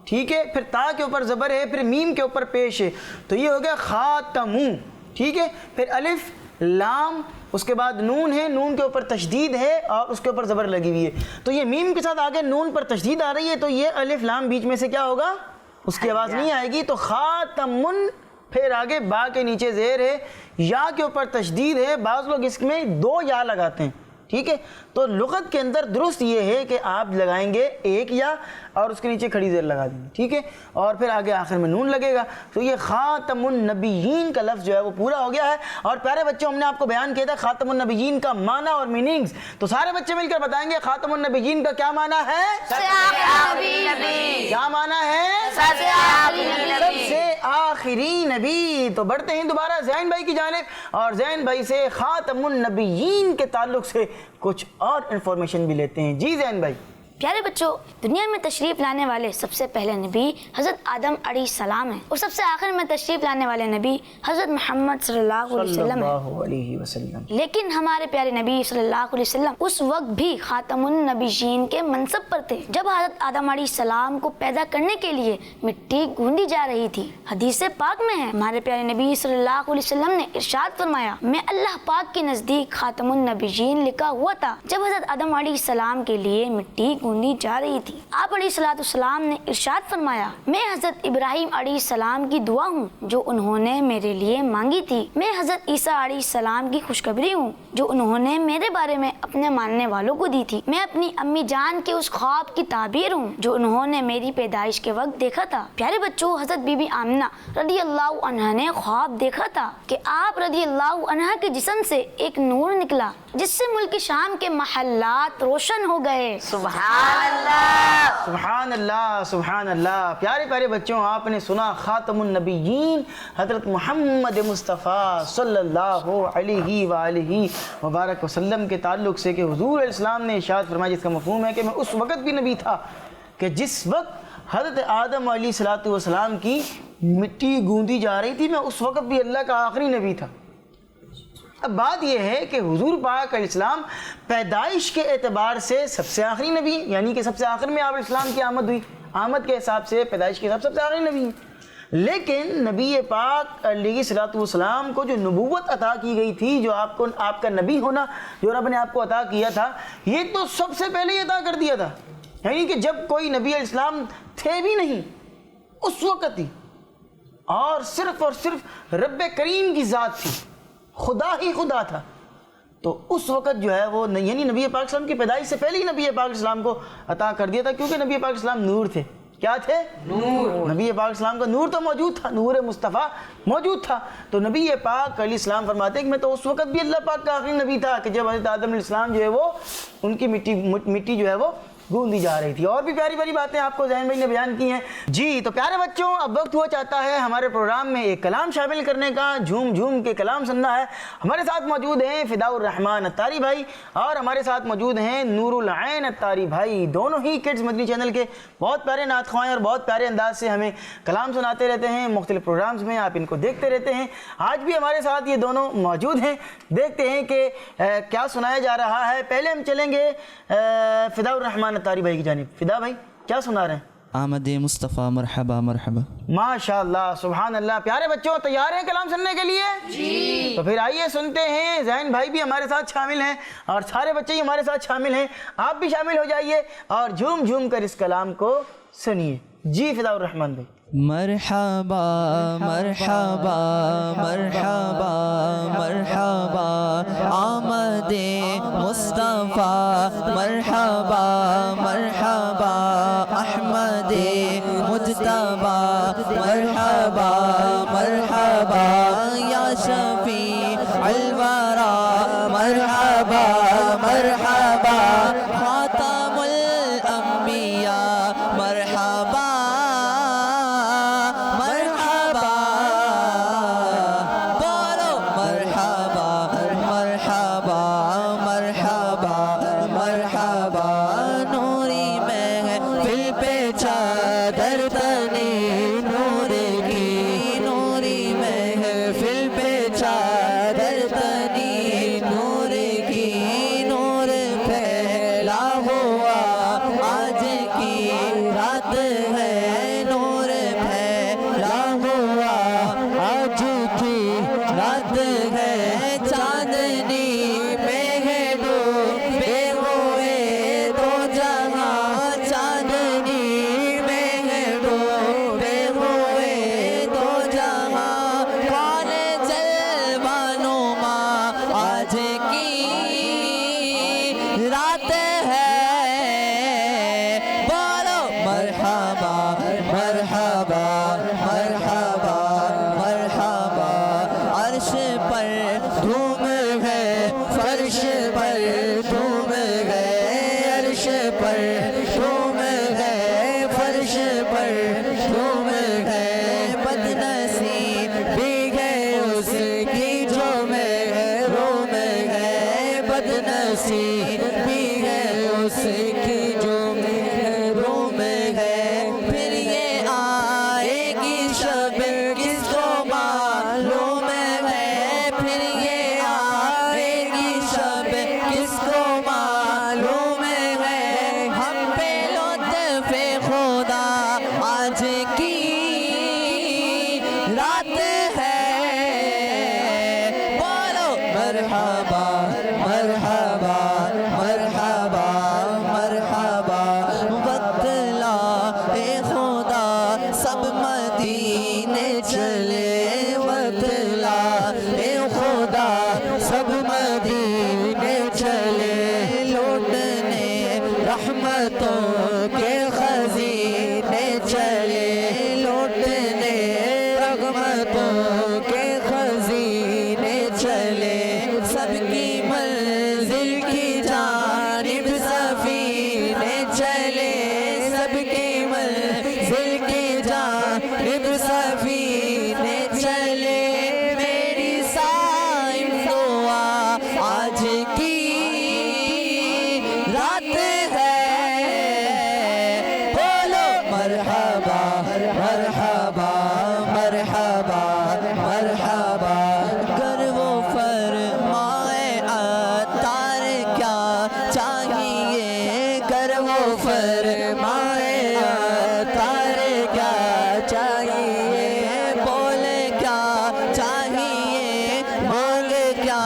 Speaker 2: ٹھیک ہے، پھر تا کے اوپر زبر ہے، پھر میم کے اوپر پیش ہے، تو یہ ہو گیا خاتمو، ٹھیک ہے، پھر الف لام، اس کے بعد نون ہے، نون کے اوپر تشدید ہے اور اس کے اوپر زبر لگی ہوئی ہے، تو یہ میم کے ساتھ آگے نون پر تشدید آ رہی ہے، تو یہ الف لام بیچ میں سے کیا ہوگا؟ اس کی آواز نہیں آئے گی تو خاتمن، پھر آگے با کے نیچے زیر ہے، یا کے اوپر تشدید ہے، بعض لوگ اس میں 2 یا لگاتے ہیں، ٹھیک ہے؟ تو لغت کے اندر درست یہ ہے کہ آپ لگائیں گے 1 یا اور اس کے نیچے کھڑی زیر لگا دیں گے، ٹھیک ہے؟ اور پھر آگے آخر میں نون لگے گا. تو یہ خاتم النبیین کا لفظ جو ہے وہ پورا ہو گیا ہے. اور پیارے بچوں، ہم نے آپ کو بیان کیا تھا خاتم النبیین کا معنی اور میننگز، تو سارے بچے مل کر بتائیں گے خاتم النبیین کا کیا معنی ہے؟ کیا معنی ہے؟ سب سے آخری نبی. تو بڑھتے ہیں دوبارہ زین بھائی کی جانب، اور زین بھائی سے خاتم النبیین کے تعلق سے کچھ اور انفارمیشن بھی لیتے ہیں. جی زین بھائی.
Speaker 5: پیارے بچوں، دنیا میں تشریف لانے والے سب سے پہلے نبی حضرت آدم علیہ السلام ہیں، اور سب سے آخر میں تشریف لانے والے نبی حضرت محمد صلی اللہ علیہ وسلم ہیں. لیکن ہمارے پیارے نبی صلی اللہ علیہ وسلم اس وقت بھی خاتم النبیین کے منصب پر تھے جب حضرت آدم علیہ السلام کو پیدا کرنے کے لیے مٹی گوندی جا رہی تھی. حدیث پاک میں ہے، ہمارے پیارے نبی صلی اللہ علیہ وسلم نے ارشاد فرمایا، میں اللہ پاک کے نزدیک خاتم النبیین لکھا ہوا تھا جب حضرت آدم علیہ السلام کے لیے مٹی گوندی جا رہی تھی. آپ علیہ السلام نے ارشاد فرمایا، میں حضرت ابراہیم علیہ السلام کی دعا ہوں جو انہوں نے میرے لیے مانگی تھی. میں حضرت عیسیٰ علیہ السلام کی خوشخبری ہوں جو انہوں نے میرے بارے میں اپنے ماننے والوں کو دی تھی. میں اپنی امی جان کے اس خواب کی تعبیر ہوں جو انہوں نے میری پیدائش کے وقت دیکھا تھا. پیارے بچوں، حضرت بی بی آمنہ رضی اللہ عنہا نے خواب دیکھا تھا کہ آپ رضی اللہ عنہا کے جسم سے ایک نور نکلا جس سے ملک شام کے محلات روشن ہو گئے.
Speaker 3: سبحان اللہ،
Speaker 2: سبحان اللہ، سبحان اللہ. پیارے پیارے بچوں، آپ نے سنا خاتم النبیین حضرت محمد مصطفیٰ صلی اللہ علیہ وآلہ وبارک وسلم کے تعلق سے کہ حضور علیہ السلام نے ارشاد فرمایا، جس کا مفہوم ہے کہ میں اس وقت بھی نبی تھا کہ جس وقت حضرت آدم علیہ السلام کی مٹی گوندی جا رہی تھی، میں اس وقت بھی اللہ کا آخری نبی تھا. اب بات یہ ہے کہ حضور پاک علیہ السلام پیدائش کے اعتبار سے سب سے آخری نبی، یعنی کہ سب سے آخر میں آپ علیہ السلام کی آمد ہوئی، آمد کے حساب سے پیدائش کے حساب سے سب سے آخری نبی ہیں. لیکن نبی پاک علیہ السلام کو جو نبوت عطا کی گئی تھی، جو آپ کا نبی ہونا جو رب نے آپ کو عطا کیا تھا، یہ تو سب سے پہلے ہی عطا کر دیا تھا. یعنی کہ جب کوئی نبی علیہ السلام تھے بھی نہیں اس وقت ہی، اور صرف رب کریم کی ذات تھی، خدا ہی خدا تھا. تو اس وقت جو ہے وہ یعنی نبی پاک اسلام کی پیدائش سے پہلے ہی نبی پاک اسلام کو عطا کر دیا تھا، کیونکہ نبی پاک اسلام نور تھے. کیا تھے؟ نور. نبی پاک اسلام کا نور تو موجود تھا، نور مصطفیٰ موجود تھا. تو نبی پاک علیہ السلام فرماتے ہیں کہ میں تو اس وقت بھی اللہ پاک کا آخری نبی تھا کہ جب حضرت آدم علیہ السلام جو ہے وہ ان کی مٹی جو ہے وہ گوندی جا رہی تھی. اور بھی پیاری پیاری باتیں آپ کو زین بھائی نے بیان کی ہیں. جی تو پیارے بچوں، اب وقت ہوا چاہتا ہے ہمارے پروگرام میں ایک کلام شامل کرنے کا، جھوم جھوم کے کلام سننا ہے. ہمارے ساتھ موجود ہیں فداء الرحمان اتاری بھائی، اور ہمارے ساتھ موجود ہیں نور العین اتاری بھائی. دونوں ہی کڈز مدنی چینل کے بہت پیارے نعت خواں اور بہت پیارے انداز سے ہمیں کلام سناتے رہتے ہیں. مختلف پروگرامز میں آپ ان کو دیکھتے رہتے ہیں. آج بھی ہمارے ساتھ یہ دونوں موجود ہیں. دیکھتے ہیں کہ کیا سنایا جا رہا ہے. پہلے ہم چلیں گے فداء الرحمان اتاری بھائی کی جانب. فدا بھائی کیا سنا رہے ہیں؟
Speaker 6: آمد مصطفیٰ مرحبا مرحبا.
Speaker 2: ماشاء اللہ، سبحان اللہ. پیارے بچوں، تیار ہیں کلام سننے کے لیے؟ جی. تو پھر آئیے سنتے ہیں. زین بھائی بھی ہمارے ساتھ شامل ہیں اور سارے بچے ہی ہمارے ساتھ شامل ہیں. آپ بھی شامل ہو جائیے اور جھوم جھوم کر اس کلام کو سنیے. جی فداء الرحمان بھائی.
Speaker 6: مرحبا مرحبا مرحبا مرحبا آمد مصطفیٰ مرحبا مرحبا احمد مجتبی مرحبا مرحبا یا شفیع الورا مرحبا مرحبا خاتم الانبیاء مرحبا آج کی رات ہے بولو مرحبا مرحبا مرحبا مرحبا عرش پر دھوم ہے فرش پر دھوم ہے عرش پر دھوم ہے فرش پر دھوم ہے بدنصیب بھی ہے اس کی جو محروم ہے بدنصیب بھی ہے اس کی جو محروم ہے پھر یہ آئے گی شب کس کو معلوم ہے پھر یہ آئے گی شب کس کو معلوم ہے ہم پہ لطف خدا آج کی رات ہے بولو مرحبا مرحبا مرحبا مرحبا وقت لائے خدا سب مدینے چلے وقت لائے خدا سب مدینے چلے لوٹنے رحمتوں کے خزینے چلے لوٹنے رحمتوں کے خزینے چلے سب کی منزل کی جانب سفینے چلے سب کی منزل کی جانب سفینے چلے میری سائم دعا آج کی رات ہے بولو مرحبا مرحبا مرحبا مرحبا گر وہ فرمائے عطار کیا چاہیے گر وہ فرمائے عطار کیا چاہیے بولے کیا چاہیے مانگ کیا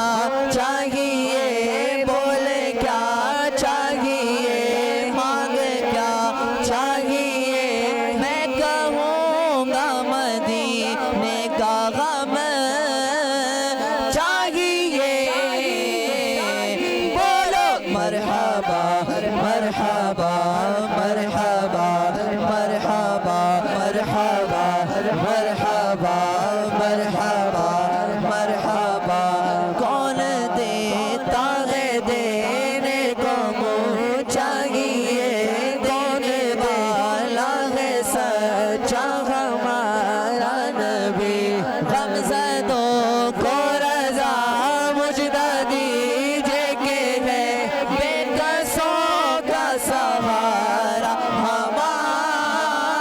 Speaker 6: چاہیے بولے کیا چاہیے مانگ کیا چاہیے میں کہوں گا مدینے کا غم چاہیے بولو مرحبا مرحبا مرحبا مرحبا مرحبا مرحبا مرحبا مرحبا کون دیتا ہے دینے کو منہ چاہیے دینے والا ہے سچا ہمارا نبی غمزدوں کو رضا مجدہ دیجے کہ ہے بے کسوں کا سہارا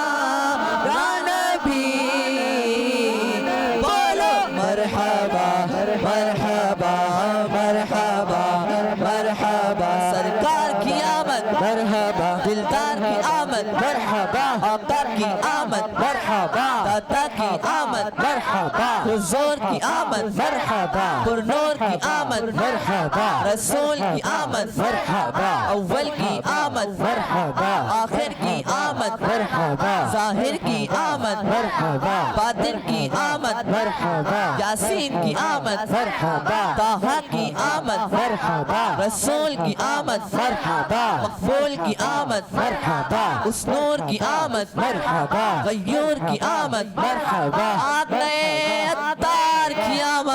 Speaker 6: ہمارا نبی بولو مرحبا مرحبا مرحبا مرحبا سرکار کی آمد مرحبا دلدار کی آمد مرحبا آقا کی آمد مرحبا داتا کی آمد مرحبا حضور کی آمد مرحبا پرنور کی آمد مرحبا رسول کی آمد مرحبا اول کی آمد مرحبا آخر کی آمد مرحبا ظاہر کی آمد مرحبا باطن کی آمد مرحبا یاسین کی آمد مرحبا طٰہٰ کی آمد مرحبا رسول کی آمد مرحبا مقبول کی آمد مرحبا اس نور کی آمد مرحبا غیور کی آمد مرحبا آقا عطار کی آمد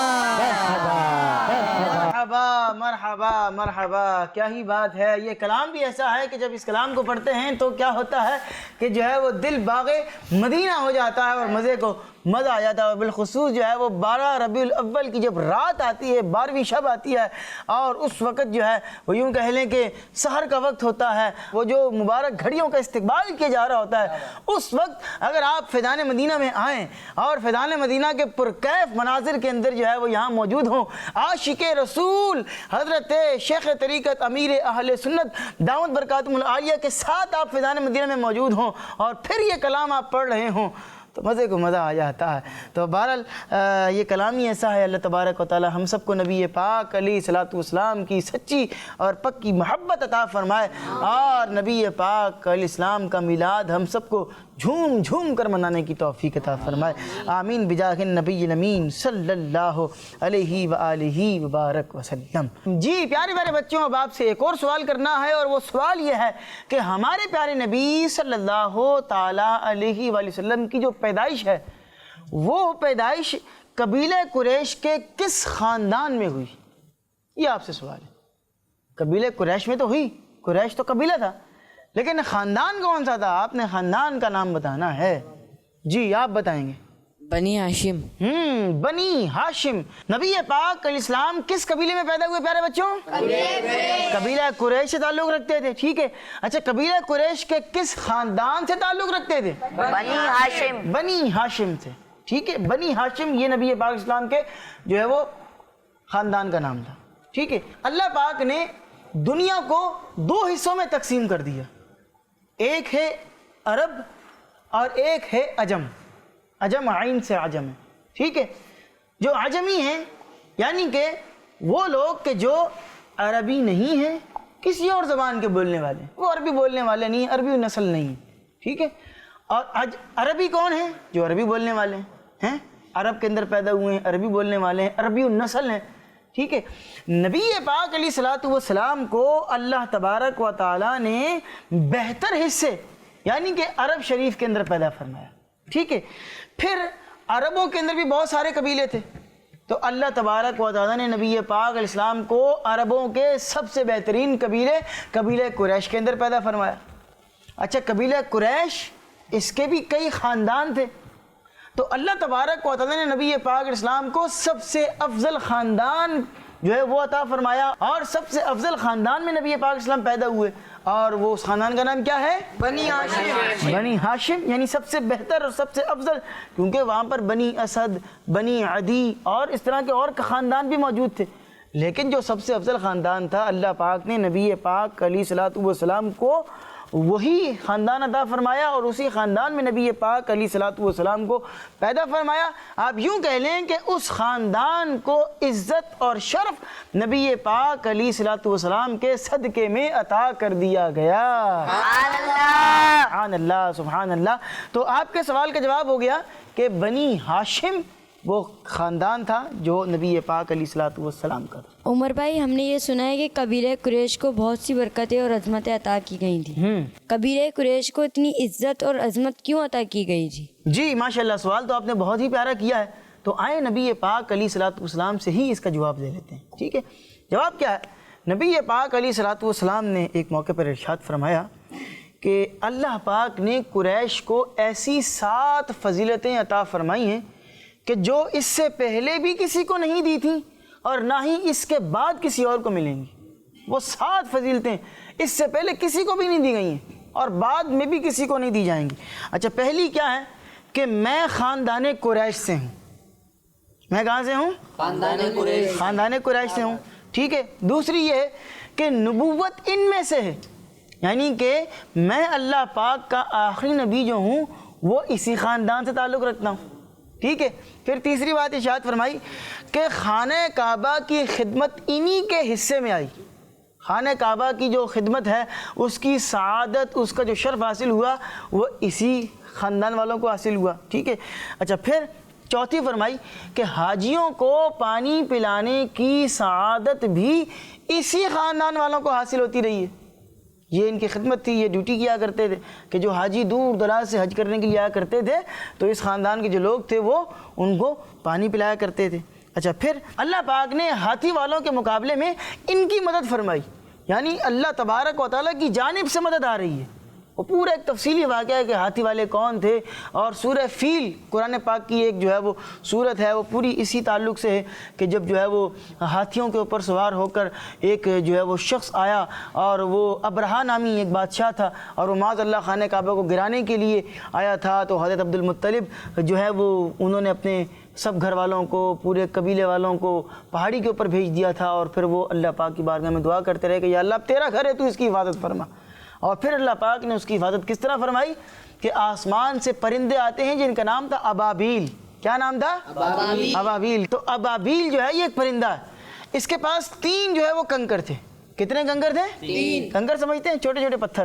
Speaker 2: مرحبا مرحبا مرحبا کیا ہی بات ہے. یہ کلام بھی ایسا ہے کہ جب اس کلام کو پڑھتے ہیں تو کیا ہوتا ہے کہ جو ہے وہ دل باغ مدینہ ہو جاتا ہے اور مزے کو مزہ آ جاتا ہے. اور بالخصوص جو ہے وہ 12 ربیع الاول کی جب رات آتی ہے 12ویں شب آتی ہے اور اس وقت جو ہے وہ یوں کہہ لیں کہ سحر کا وقت ہوتا ہے, وہ جو مبارک گھڑیوں کا استقبال کیا جا رہا ہوتا ہے, اس وقت اگر آپ فیضان مدینہ میں آئیں اور فیضان مدینہ کے پرکیف مناظر کے اندر جو ہے وہ یہاں موجود ہوں, عاشق رسول حضرت شیخ طریقت امیر اہل سنت دامت برکاتہم العالیہ کے ساتھ آپ فیضان مدینہ میں موجود ہوں اور پھر یہ کلام آپ پڑھ رہے ہوں تو مزے کو مزہ آ جاتا ہے. تو بہرحال یہ کلام ہی ایسا ہے. اللہ تبارک و تعالی ہم سب کو نبی پاک علیہ الصلوۃ والسلام کی سچی اور پکی محبت عطا فرمائے اور نبی پاک علیہ السلام کا میلاد ہم سب کو جھوم جھوم کر منانے کی توفیق عطا فرمائے. آمین بجاہ النبی الامین صلی اللہ علیہ وآلہ وبارک وسلم. جی پیارے پیارے بچوں، اب آپ سے ایک اور سوال کرنا ہے، اور وہ سوال یہ ہے کہ ہمارے پیارے نبی صلی اللہ تعالیٰ علیہ وآلہ وسلم کی جو پیدائش ہے، وہ پیدائش قبیلہ قریش کے کس خاندان میں ہوئی؟ یہ آپ سے سوال ہے. قبیلہ قریش میں تو ہوئی، قریش تو قبیلہ تھا، لیکن خاندان کون سا تھا؟ آپ نے خاندان کا نام بتانا ہے. جی آپ بتائیں گے.
Speaker 7: بنی ہاشم.
Speaker 2: بنی ہاشم. نبی پاک علیہ السلام کس قبیلے میں پیدا ہوئے پیارے بچوں؟ قبیلہ قریش سے تعلق رکھتے تھے. ٹھیک ہے. اچھا قبیلہ قریش کے کس خاندان سے تعلق رکھتے تھے؟
Speaker 3: بنی ہاشم.
Speaker 2: بنی ہاشم سے. ٹھیک ہے. بنی ہاشم یہ نبی پاک علیہ السلام کے جو ہے وہ خاندان کا نام تھا. ٹھیک ہے. اللہ پاک نے دنیا کو دو حصوں میں تقسیم کر دیا. ایک ہے عرب اور ایک ہے عجم. عجم عین سے عجم ہے. ٹھیک ہے. جو عجمی ہیں یعنی کہ وہ لوگ کہ جو عربی نہیں ہیں، کسی اور زبان کے بولنے والے، وہ عربی بولنے والے نہیں ہیں، عربی نسل نہیں ہے. ٹھیک ہے. اور عربی کون ہیں؟ جو عربی بولنے والے ہیں، عرب کے اندر پیدا ہوئے ہیں، عربی بولنے والے ہیں، عربی النسل ہیں. ٹھیک ہے. نبی پاک علیہ الصلوۃ والسلام کو اللہ تبارک و تعالیٰ نے بہتر حصے یعنی کہ عرب شریف کے اندر پیدا فرمایا. ٹھیک ہے. پھر عربوں کے اندر بھی بہت سارے قبیلے تھے، تو اللہ تبارک و تعالیٰ نے نبی پاک علیہ السلام کو عربوں کے سب سے بہترین قبیلہ قریش کے اندر پیدا فرمایا. اچھا قبیلہ قریش اس کے بھی کئی خاندان تھے، تو اللہ تبارک و تعالیٰ نے نبی پاک علیہ السلام کو سب سے افضل خاندان جو ہے وہ عطا فرمایا، اور سب سے افضل خاندان میں نبی پاک علیہ السلام پیدا ہوئے، اور وہ اس خاندان کا نام کیا ہے؟ بنی ہاشم. بنی ہاشم یعنی سب سے بہتر اور سب سے افضل، کیونکہ وہاں پر بنی اسد، بنی عدی اور اس طرح کے اور خاندان بھی موجود تھے، لیکن جو سب سے افضل خاندان تھا اللہ پاک نے نبی پاک علیہ الصلوۃ والسلام کو وہی خاندان عطا فرمایا، اور اسی خاندان میں نبی پاک علیہ الصلوۃ والسلام کو پیدا فرمایا. آپ یوں کہہ لیں کہ اس خاندان کو عزت اور شرف نبی پاک علیہ الصلوۃ والسلام کے صدقے میں عطا کر دیا گیا. سبحان اللہ سبحان اللہ. تو آپ کے سوال کا جواب ہو گیا کہ بنی ہاشم وہ خاندان تھا جو نبی پاک علیہ الصلوۃ والسلام کا تھا.
Speaker 7: عمر بھائی، ہم نے یہ سنا ہے کہ قبیلہ قریش کو بہت سی برکتیں اور عظمتیں عطا کی گئی تھیں. قبیلہ قریش کو اتنی عزت اور عظمت کیوں عطا کی گئی جی؟
Speaker 2: جی ماشاءاللہ، سوال تو آپ نے بہت ہی پیارا کیا ہے. تو آئے نبی پاک علیہ الصلوۃ والسلام سے ہی اس کا جواب دے لیتے ہیں. ٹھیک ہے. جواب کیا ہے؟ نبی پاک علیہ الصلوۃ والسلام نے ایک موقع پر ارشاد فرمایا کہ اللہ پاک نے قریش کو ایسی 7 فضیلتیں عطا فرمائی ہیں کہ جو اس سے پہلے بھی کسی کو نہیں دی تھیں اور نہ ہی اس کے بعد کسی اور کو ملیں گی. وہ 7 فضیلتیں اس سے پہلے کسی کو بھی نہیں دی گئی ہیں اور بعد میں بھی کسی کو نہیں دی جائیں گی. اچھا پہلی کیا ہے کہ میں خاندان قریش سے ہوں. میں کہاں سے ہوں؟ خاندان قریش سے ہوں. ٹھیک ہے. دوسری یہ ہے کہ نبوت ان میں سے ہے، یعنی کہ میں اللہ پاک کا آخری نبی جو ہوں وہ اسی خاندان سے تعلق رکھتا ہوں. ٹھیک ہے. پھر تیسری بات ارشاد فرمائی کہ خانہ کعبہ کی خدمت انہی کے حصے میں آئی. خانہ کعبہ کی جو خدمت ہے اس کی سعادت، اس کا جو شرف حاصل ہوا وہ اسی خاندان والوں کو حاصل ہوا. ٹھیک ہے. اچھا پھر چوتھی فرمائی کہ حاجیوں کو پانی پلانے کی سعادت بھی اسی خاندان والوں کو حاصل ہوتی رہی ہے. یہ ان کی خدمت تھی، یہ ڈیوٹی کیا کرتے تھے کہ جو حاجی دور دراز سے حج کرنے کے لیے آیا کرتے تھے تو اس خاندان کے جو لوگ تھے وہ ان کو پانی پلایا کرتے تھے. اچھا پھر اللہ پاک نے ہاتھی والوں کے مقابلے میں ان کی مدد فرمائی، یعنی اللہ تبارک و تعالیٰ کی جانب سے مدد آ رہی ہے. وہ پورا ایک تفصیلی واقعہ ہے کہ ہاتھی والے کون تھے، اور سورہ فیل قرآن پاک کی ایک جو ہے وہ صورت ہے وہ پوری اسی تعلق سے ہے کہ جب جو ہے وہ ہاتھیوں کے اوپر سوار ہو کر ایک جو ہے وہ شخص آیا، اور وہ ابرہہ نامی ایک بادشاہ تھا، اور وہ معاذ اللہ خانہ کعبہ کو گرانے کے لیے آیا تھا. تو حضرت عبد المطلب جو ہے وہ انہوں نے اپنے سب گھر والوں کو، پورے قبیلے والوں کو پہاڑی کے اوپر بھیج دیا تھا، اور پھر وہ اللہ پاک کی بارگاہ میں دعا کرتے رہے کہ یا اللہ اب تیرا گھر ہے تو اس کی حفاظت فرما. اور پھر اللہ پاک نے اس کی حفاظت کس طرح فرمائی کہ آسمان سے پرندے آتے ہیں جن کا نام تھا ابابیل. کیا نام تھا؟ ابابیل. تو ابابیل جو ہے یہ ایک پرندہ ہے، اس کے پاس 3 جو ہے وہ کنکر تھے. کتنے کنکر تھے؟ 3 کنکر سمجھتے ہیں؟ چھوٹے چھوٹے پتھر.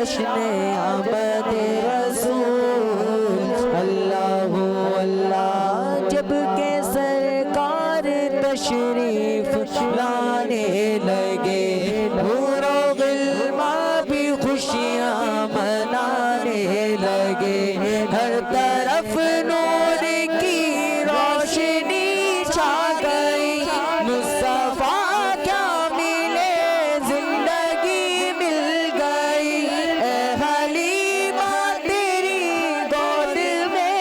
Speaker 6: جشن آمد رسول اللہ اللہ جب کہ سرکار تشریف لانے لگے نور و غلما بھی خوشیاں منانے لگے ہر طرف نور کی روشنی چھا گئی مصطفیٰ کیا ملے زندگی مل گئی اے حلیمہ تیری گود میں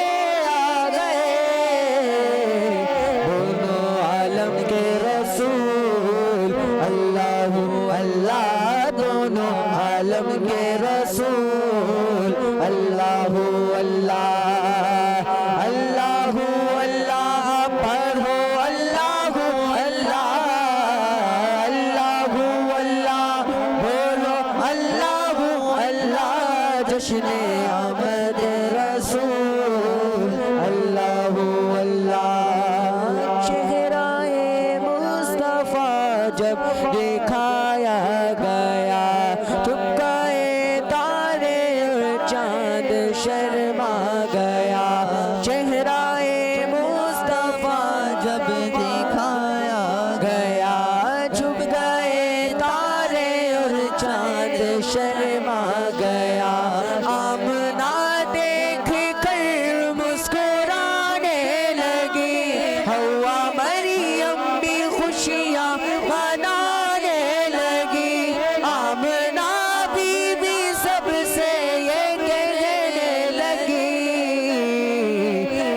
Speaker 6: آ گئے دونوں عالم کے رسول اللہ اللہ دونوں عالم کے رسول اللہ اللہ اللہ اللہ پڑھو اللہ اللہ اللہ اللہ بولو اللہ اللہ جشن آمد رسول اللہ اللہ چہرہ مصطفیٰ جب دکھایا گیا چپکائے تارے اور چاند شرما گیا چہرہ مصطفیٰ جب دکھایا گیا چھپ گئے تارے اور چاند شرما گیا آمنہ دیکھ کر مسکرانے لگی حوا مریم بھی خوشیاں منانے لگی آمنہ بی بی سب سے یہ کہنے لگی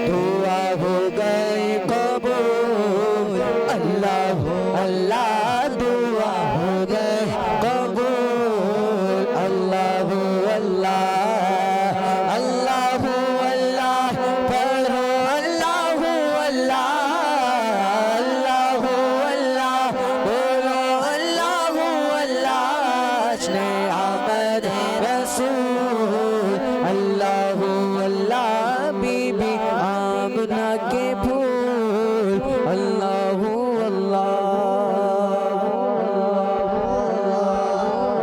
Speaker 6: دعا ہو گئی قبول اللہ اللہ دعا ہو گئی قبول اللہ اللہ اللہ اللہ پڑھو اللہ اللہ اللہ اللہ بولو اللہ اللہ جشن آمد رسول اللہ اللہ بی بی آمنہ کے پھول اللہ اللہ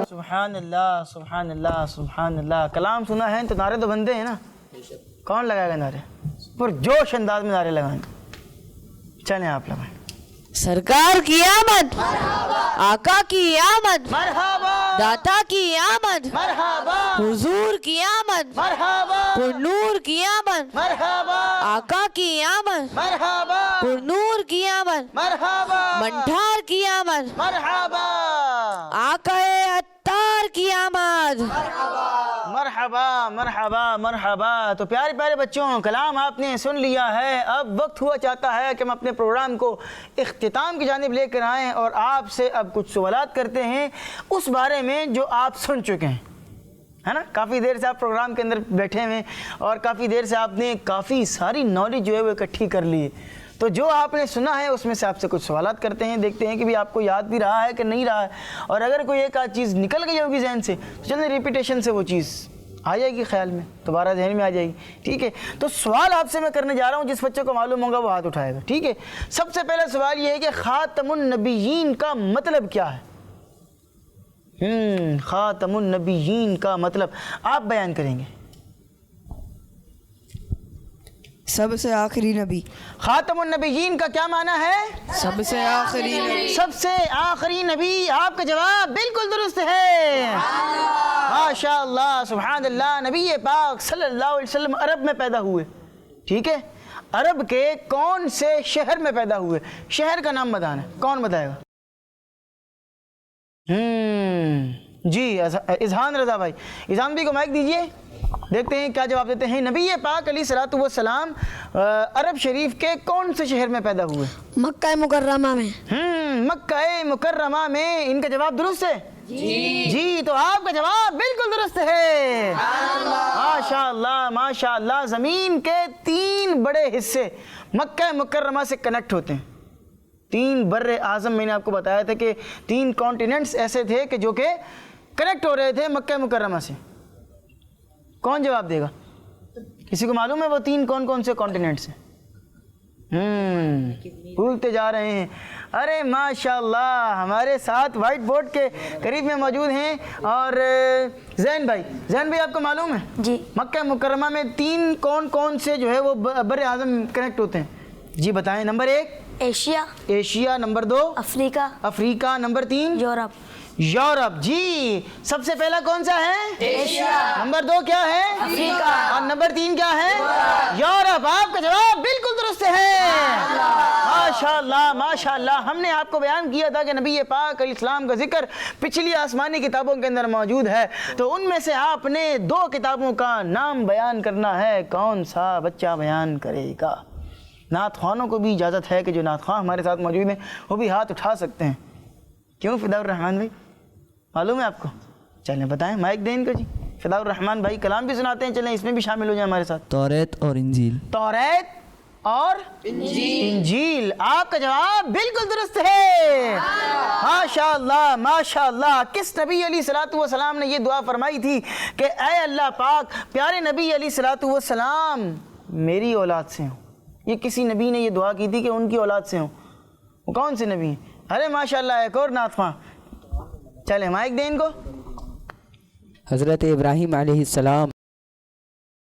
Speaker 2: سبحان اللہ سبحان اللہ سبحان اللہ. کلام سنا ہے تو نعرے تو بندے ہیں نا. کون لگائے گا نعرے؟ پر جوش انداز میں نعرے لگائیں. چلیں آپ لگائیں.
Speaker 7: سرکار کی آمد آقا کی آمد
Speaker 2: مرحبا
Speaker 7: داتا کی آمد
Speaker 2: مرحبا
Speaker 7: حضور کی آمد
Speaker 2: مرحبا
Speaker 7: نور کی آمد
Speaker 2: مرحبا
Speaker 7: آقا کی آمد
Speaker 2: مرحبا
Speaker 7: نور کی آمد
Speaker 2: مرحبا
Speaker 7: منٹھار کی آمد
Speaker 2: مرحبا
Speaker 7: آقا عطار کی آمد
Speaker 2: مرحبا مرحبا مرحبا. تو پیارے پیارے بچوں کلام آپ نے سن لیا ہے. اب وقت ہوا چاہتا ہے کہ ہم اپنے پروگرام کو اختتام کی جانب لے کر آئیں اور آپ سے اب کچھ سوالات کرتے ہیں اس بارے میں جو آپ سن چکے ہیں, ہے نا. کافی دیر سے آپ پروگرام کے اندر بیٹھے ہوئے اور کافی دیر سے آپ نے کافی ساری نالج جو ہے وہ اکٹھی کر لی ہے. تو جو آپ نے سنا ہے اس میں سے آپ سے کچھ سوالات کرتے ہیں, دیکھتے ہیں کہ بھی آپ کو یاد بھی رہا ہے کہ نہیں رہا ہے, اور اگر کوئی ایک آدھ چیز نکل گئی ہوگی ذہن سے تو چلیں ریپیٹیشن سے وہ چیز آ جائے گی خیال میں, دوبارہ ذہن میں آ جائے گی. ٹھیک ہے, تو سوال آپ سے میں کرنے جا رہا ہوں, جس بچے کو معلوم ہوگا وہ ہاتھ اٹھائے گا. ٹھیک ہے, سب سے پہلا سوال یہ ہے کہ خاتم النبیین کا مطلب کیا ہے؟ خاتم النبیین کا مطلب آپ بیان کریں گے.
Speaker 8: سب سے آخری نبی.
Speaker 2: خاتم النبیین کا کیا معنی ہے؟
Speaker 8: سب سے آخری نبی.
Speaker 2: سب سے آخری نبی. آپ کا جواب بالکل درست ہے. ماشاء اللہ سبحان اللہ. نبی پاک صلی اللہ علیہ وسلم عرب میں پیدا ہوئے. ٹھیک ہے, عرب کے کون سے شہر میں پیدا ہوئے؟ شہر کا نام بتانا ہے, کون بتائے گا؟ جی اذہان رضا بھائی. اذہان بھی کو مائک دیجئے, دیکھتے ہیں کیا جواب دیتے ہیں. نبی پاک علیہ الصلوۃ والسلام عرب شریف کے کون سے شہر میں پیدا ہوئے؟
Speaker 7: مکہ مکرمہ میں.
Speaker 2: مکہ مکرمہ میں. ان کا جواب درست ہے؟ جی تو آپ کا جواب بالکل درست ہے. ماشاء اللہ ماشاء اللہ. زمین کے 3 بڑے حصے مکہ مکرمہ سے کنیکٹ ہوتے ہیں. 3 بر اعظم میں نے آپ کو بتایا تھا کہ 3 کانٹیننٹس ایسے تھے کہ جو کہ کنیکٹ ہو رہے تھے مکہ مکرمہ سے. کون جواب دے گا؟ کسی کو معلوم ہے وہ 3 کون کون سے کانٹیننٹس ہیں؟ بھولتے جا رہے ہیں. ارے ماشاءاللہ ہمارے ساتھ وائٹ بورڈ کے قریب میں موجود ہیں. اور زین بھائی آپ کو معلوم ہے
Speaker 5: جی.
Speaker 2: مکہ مکرمہ میں 3 کون سے جو ہے وہ بر اعظم کنیکٹ ہوتے ہیں؟ جی بتائیں. نمبر 1 ایشیا، نمبر 2 افریقہ، نمبر 3 یورپ. جی سب سے پہلا کون سا ہے؟ ایشیا. نمبر 2 کیا ہے؟ افریقہ. اور نمبر 3 کیا ہے؟ یورپ. آپ کا جواب بالکل درست ہے. ماشاءاللہ ماشاءاللہ. ہم نے آپ کو بیان کیا تھا کہ نبی پاک علیہ السلام کا ذکر پچھلی آسمانی کتابوں کے اندر موجود ہے، تو ان میں سے آپ نے 2 کتابوں کا نام بیان کرنا ہے. کون سا بچہ بیان کرے گا؟ نعت خوانوں کو بھی اجازت ہے کہ جو نعت خواں ہمارے ساتھ موجود ہیں وہ بھی ہاتھ اٹھا سکتے ہیں. کیوں فداء الرحمان بھائی معلوم ہے آپ کو؟ چلیں بتائیں، مائک دیں ان کو. جی فداء الرحمان بھائی کلام بھی سناتے ہیں، چلیں اس میں بھی شامل ہو جائیں ہمارے ساتھ.
Speaker 6: توریت اور انجیل.
Speaker 2: توریت اور انجیل. آپ کا جواب بالکل درست ہے. ماشاءاللہ ماشاءاللہ. کس نبی علیہ الصلوۃ والسلام نے یہ دعا فرمائی تھی کہ اے اللہ پاک پیارے نبی علیہ الصلوۃ والسلام میری اولاد سے ہوں؟ یہ کسی نبی نے یہ دعا کی تھی کہ ان کی اولاد سے ہوں. وہ کون سے نبی ہیں؟ ارے ماشاءاللہ ایک اور نعت خواں. چلیں مائک دیں ان کو.
Speaker 6: حضرت ابراہیم علیہ السلام.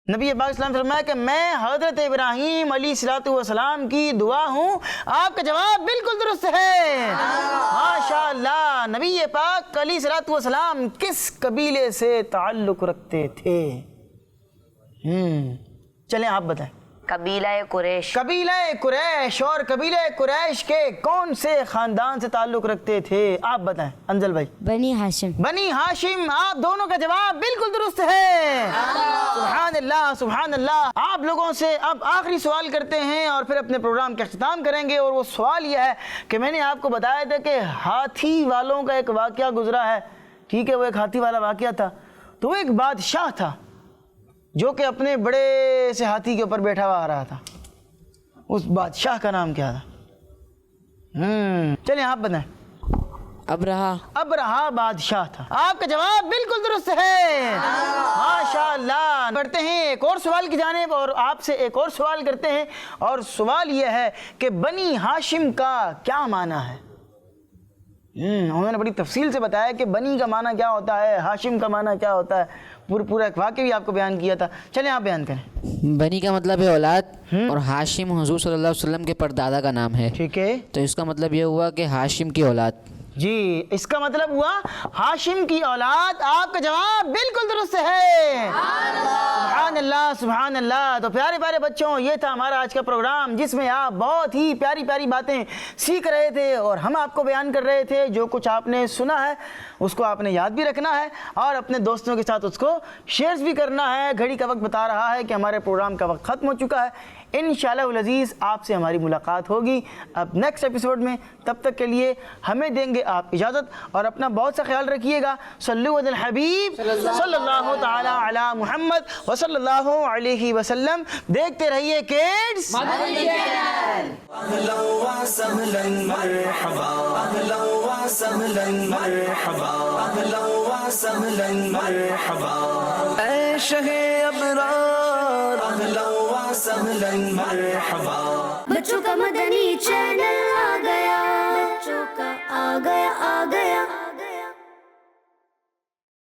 Speaker 2: نبی پاک اسلام فرمایا کہ میں حضرت ابراہیم علیہ الصلوۃ والسلام کی دعا ہوں. آپ کا جواب بالکل درست ہے. ماشاءاللہ. نبی پاک علیہ الصلوۃ والسلام کس قبیلے سے تعلق رکھتے تھے؟ چلیں آپ بتائیں.
Speaker 3: قبیلہ قریش.
Speaker 2: اور قبیلہ قریش کے کون سے خاندان سے تعلق رکھتے تھے؟ آپ بتائیں. انزل بھائی.
Speaker 7: بنی ہاشم.
Speaker 2: آپ دونوں کا جواب بالکل درست ہے. سبحان اللہ سبحان اللہ. آپ لوگوں سے اب آخری سوال کرتے ہیں اور پھر اپنے پروگرام کا اختتام کریں گے. اور وہ سوال یہ ہے کہ میں نے آپ کو بتایا تھا کہ ہاتھی والوں کا ایک واقعہ گزرا ہے. ٹھیک ہے، وہ ایک ہاتھی والا واقعہ تھا. تو وہ ایک بادشاہ تھا جو کہ اپنے بڑے سے ہاتھی کے اوپر بیٹھا ہوا آ رہا تھا. اس بادشاہ کا نام کیا تھا؟ چلیں آپ بتائیں. ابرہا بادشاہ تھا. آپ کا جواب بالکل درست ہے. ماشاءاللہ. بڑھتے ہیں ایک اور سوال کی جانب اور آپ سے ایک اور سوال کرتے ہیں. اور سوال یہ ہے کہ بنی ہاشم کا کیا معنی ہے؟ انہوں نے بڑی تفصیل سے بتایا کہ بنی کا معنی کیا ہوتا ہے، ہاشم کا معنی کیا ہوتا ہے. پورا ایک واقعہ بھی آپ کو بیان کیا تھا. چلیں آپ بیان کریں.
Speaker 4: بنی کا مطلب ہے اولاد اور ہاشم حضور صلی اللہ علیہ وسلم کے پردادا کا نام ہے.
Speaker 2: ٹھیک ہے،
Speaker 4: تو اس کا مطلب یہ ہوا کہ ہاشم کی اولاد.
Speaker 2: جی اس کا مطلب ہوا ہاشم کی اولاد. آپ کا جواب بالکل درست ہے. سبحان اللہ سبحان اللہ. تو پیارے پیارے بچوں، یہ تھا ہمارا آج کا پروگرام جس میں آپ بہت ہی پیاری پیاری باتیں سیکھ رہے تھے اور ہم آپ کو بیان کر رہے تھے. جو کچھ آپ نے سنا ہے اس کو آپ نے یاد بھی رکھنا ہے اور اپنے دوستوں کے ساتھ اس کو شیئرز بھی کرنا ہے. گھڑی کا وقت بتا رہا ہے کہ ہمارے پروگرام کا وقت ختم ہو چکا ہے. انشاءاللہ العزیز آپ سے ہماری ملاقات ہوگی اب نیکسٹ ایپیسوڈ میں. تب تک کے لیے ہمیں دیں گے آپ اجازت اور اپنا بہت سا خیال رکھیے گا. صلو علی الحبیب صلی اللہ تعالی علی محمد وصلی اللہ علیہ وسلم. دیکھتے رہیے کڈز.
Speaker 1: أهلا وسهلا مرحبا أهلا وسهلا مرحبا أهلا وسهلا مرحبا اے شہ ابرار أهلا وسهلا مرحبا.
Speaker 5: بچوں کا مدنی چینل آ گیا، بچوں کا آ گیا